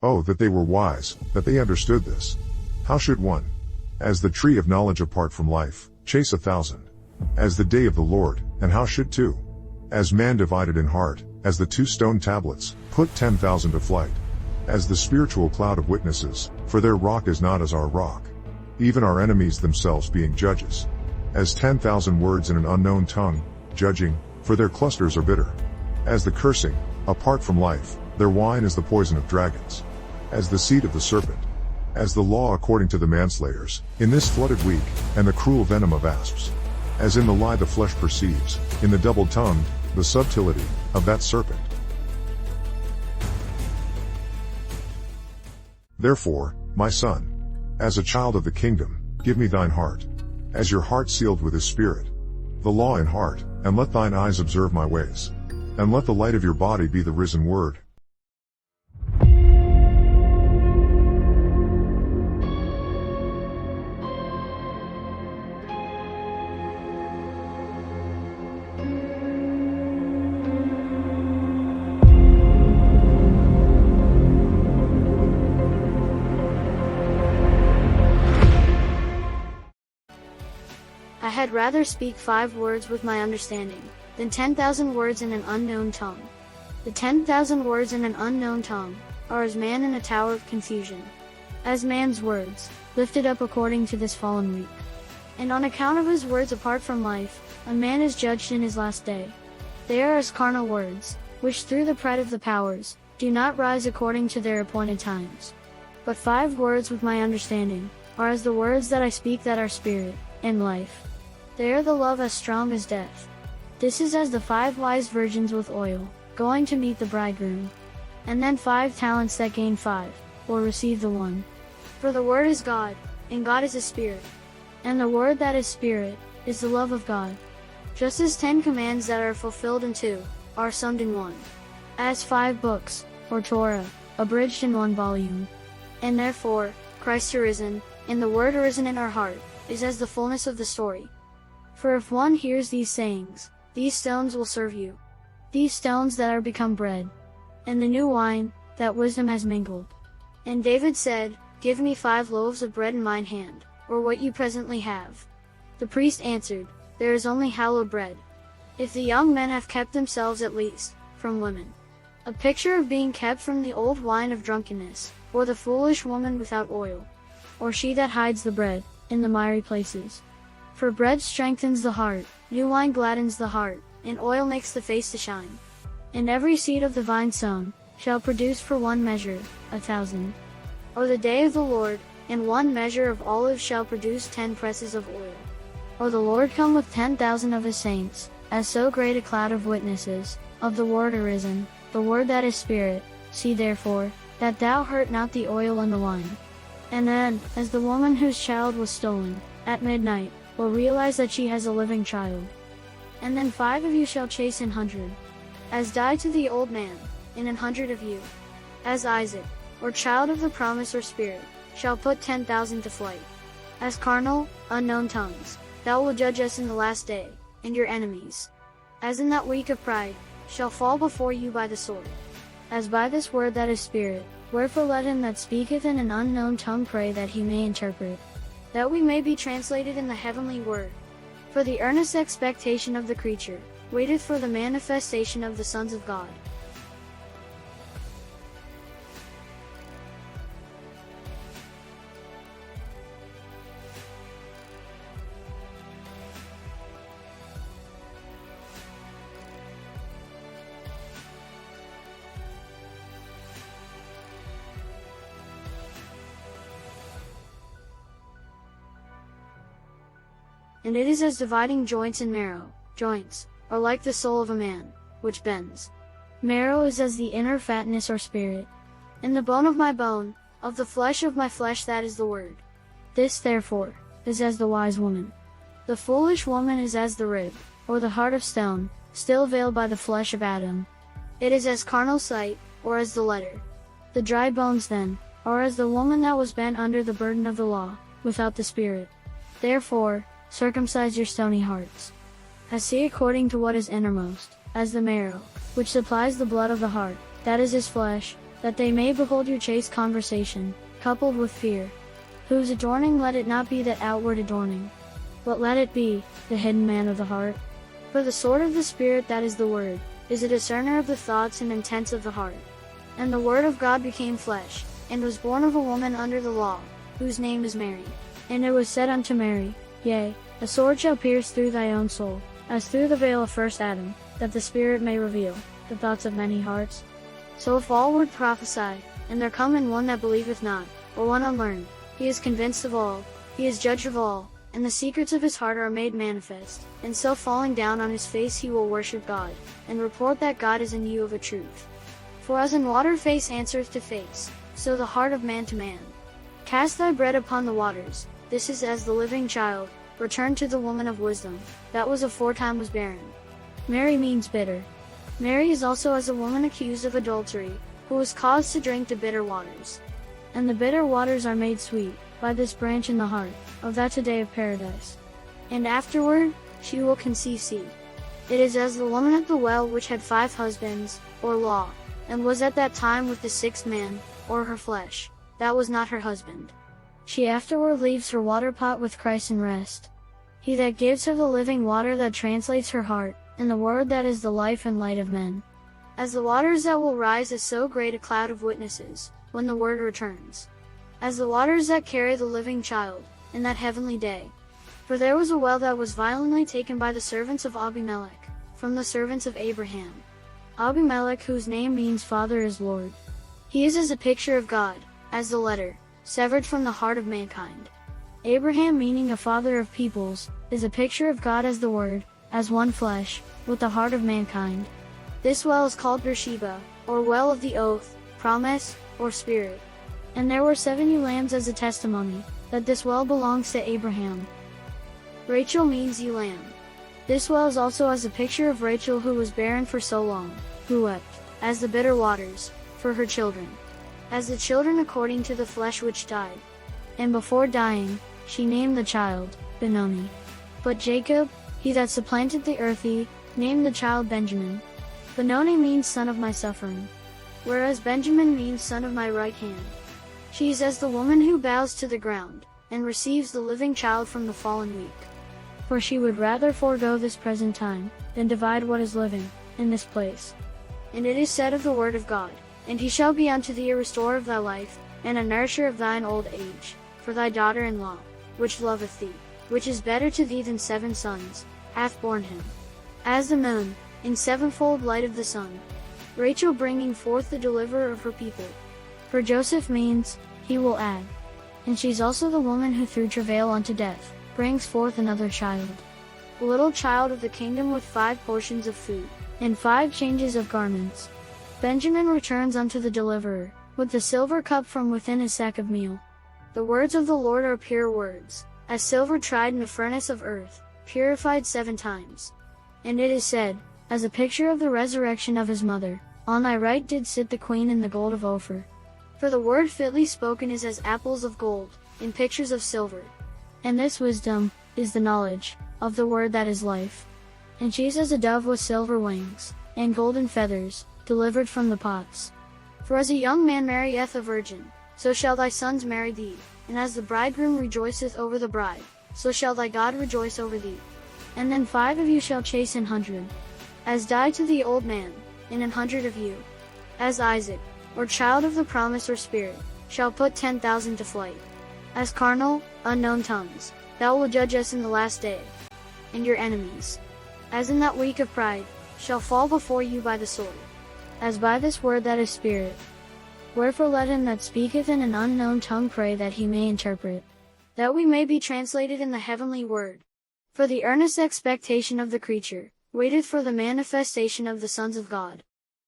Oh, that they were wise, that they understood this. How should one, as the tree of knowledge apart from life, chase 1,000? As the day of the Lord, and how should two? As man divided in heart, as the 2 stone tablets, put 10,000 to flight. As the spiritual cloud of witnesses, for their rock is not as our rock. Even our enemies themselves being judges. As 10,000 words in an unknown tongue, judging, for their clusters are bitter. As the cursing, apart from life, their wine is the poison of dragons. As the seed of the serpent. As the law according to the manslayers, in this flooded week, and the cruel venom of asps. As in the lie the flesh perceives, in the double-tongued, the subtlety of that serpent. Therefore, my son, as a child of the kingdom, give me thine heart, as your heart sealed with his spirit, the law in heart, and let thine eyes observe my ways, and let the light of your body be the risen word. I had rather speak 5 words with my understanding, than 10,000 words in an unknown tongue. The 10,000 words in an unknown tongue are as man in a tower of confusion, as man's words, lifted up according to this fallen week. And on account of his words apart from life, a man is judged in his last day. They are as carnal words, which through the pride of the powers, do not rise according to their appointed times. But 5 words with my understanding are as the words that I speak that are spirit, and life. They are the love as strong as death. This is as the 5 wise virgins with oil, going to meet the bridegroom. And then 5 talents that gain 5, will receive the 1. For the word is God, and God is a spirit. And the word that is spirit, is the love of God. Just as 10 commands that are fulfilled in 2, are summed in 1. As 5 books, or Torah, abridged in 1 volume. And therefore, Christ arisen, and the word arisen in our heart, is as the fullness of the story. For if one hears these sayings, these stones will serve you. These stones that are become bread. And the new wine, that wisdom has mingled. And David said, Give me 5 loaves of bread in mine hand, or what you presently have. The priest answered, There is only hallowed bread. If the young men have kept themselves at least, from women. A picture of being kept from the old wine of drunkenness, or the foolish woman without oil. Or she that hides the bread, in the miry places. For bread strengthens the heart, new wine gladdens the heart, and oil makes the face to shine. And every seed of the vine sown, shall produce for 1 measure, 1,000. Or the day of the Lord, and 1 measure of olives shall produce 10 presses of oil. Or the Lord come with 10,000 of his saints, as so great a cloud of witnesses, of the word arisen, the word that is spirit. See therefore, that thou hurt not the oil and the wine. And then, as the woman whose child was stolen, at midnight, will realize that she has a living child. And then 5 of you shall chase 100. As die to the old man, and 100 of you. As Isaac, or child of the promise or spirit, shall put 10,000 to flight. As carnal, unknown tongues, thou wilt judge us in the last day, and your enemies. As in that week of pride, shall fall before you by the sword. As by this word that is spirit, wherefore let him that speaketh in an unknown tongue pray that he may interpret. That we may be translated in the heavenly word. For the earnest expectation of the creature, waiteth for the manifestation of the sons of God. And it is as dividing joints and marrow. Joints are like the soul of a man, which bends. Marrow is as the inner fatness or spirit. And the bone of my bone, of the flesh of my flesh, that is the word. This therefore is as the wise woman. The foolish woman is as the rib, or the heart of stone, still veiled by the flesh of Adam. It is as carnal sight, or as the letter. The dry bones then, are as the woman that was bent under the burden of the law, without the spirit. Therefore, circumcise your stony hearts. As see according to what is innermost, as the marrow, which supplies the blood of the heart, that is his flesh, that they may behold your chaste conversation, coupled with fear. Whose adorning let it not be that outward adorning, but let it be the hidden man of the heart. For the sword of the Spirit, that is the word, is a discerner of the thoughts and intents of the heart. And the word of God became flesh, and was born of a woman under the law, whose name is Mary. And it was said unto Mary, Yea, a sword shall pierce through thy own soul, as through the veil of first Adam, that the Spirit may reveal the thoughts of many hearts. So if all would prophesy, and there come in one that believeth not, or one unlearned, he is convinced of all, he is judge of all, and the secrets of his heart are made manifest, and so falling down on his face he will worship God, and report that God is in you of a truth. For as in water face answereth to face, so the heart of man to man. Cast thy bread upon the waters, this is as the living child, return to the woman of wisdom, that was aforetime was barren. Mary means bitter. Mary is also as a woman accused of adultery, who was caused to drink the bitter waters. And the bitter waters are made sweet, by this branch in the heart, of that today of paradise. And afterward, she will conceive seed. It is as the woman at the well which had 5 husbands, or law, and was at that time with the 6th man, or her flesh, that was not her husband. She afterward leaves her water pot with Christ in rest. He that gives her the living water that translates her heart, and the word that is the life and light of men. As the waters that will rise as so great a cloud of witnesses, when the word returns. As the waters that carry the living child, in that heavenly day. For there was a well that was violently taken by the servants of Abimelech, from the servants of Abraham. Abimelech, whose name means Father, is Lord. He is as a picture of God, as the letter, severed from the heart of mankind. Abraham, meaning a father of peoples, is a picture of God as the Word, as one flesh, with the heart of mankind. This well is called Beersheba, or well of the oath, promise, or spirit. And there were 7 ewe lambs as a testimony, that this well belongs to Abraham. Rachel means ewe lamb. This well is also as a picture of Rachel, who was barren for so long, who wept, as the bitter waters, for her children. As the children according to the flesh which died. And before dying, she named the child, Benoni. But Jacob, he that supplanted the earthy, named the child Benjamin. Benoni means son of my suffering. Whereas Benjamin means son of my right hand. She is as the woman who bows to the ground, and receives the living child from the fallen weak. For she would rather forego this present time, than divide what is living, in this place. And it is said of the word of God, And he shall be unto thee a restorer of thy life, and a nourisher of thine old age, for thy daughter-in-law, which loveth thee, which is better to thee than 7 sons, hath borne him. As the moon, in 7-fold light of the sun. Rachel bringing forth the deliverer of her people. For Joseph means, he will add. And she's also the woman who through travail unto death, brings forth another child. A little child of the kingdom with 5 portions of food, and 5 changes of garments. Benjamin returns unto the deliverer, with the silver cup from within his sack of meal. The words of the Lord are pure words, as silver tried in the furnace of earth, purified 7 times. And it is said, as a picture of the resurrection of his mother, on thy right did sit the queen in the gold of Ophir. For the word fitly spoken is as apples of gold, in pictures of silver. And this wisdom, is the knowledge, of the word that is life. And she is as a dove with silver wings, and golden feathers, delivered from the pots. For as a young man marrieth a virgin, so shall thy sons marry thee, and as the bridegroom rejoiceth over the bride, so shall thy God rejoice over thee. And then 5 of you shall chase 100. As die to the old man, and 100 of you. As Isaac, or child of the promise or spirit, shall put 10,000 to flight. As carnal, unknown tongues, thou wilt judge us in the last day. And your enemies, as in that week of pride, shall fall before you by the sword. As by this word that is spirit. Wherefore let him that speaketh in an unknown tongue pray that he may interpret. That we may be translated in the heavenly word. For the earnest expectation of the creature, waiteth for the manifestation of the sons of God.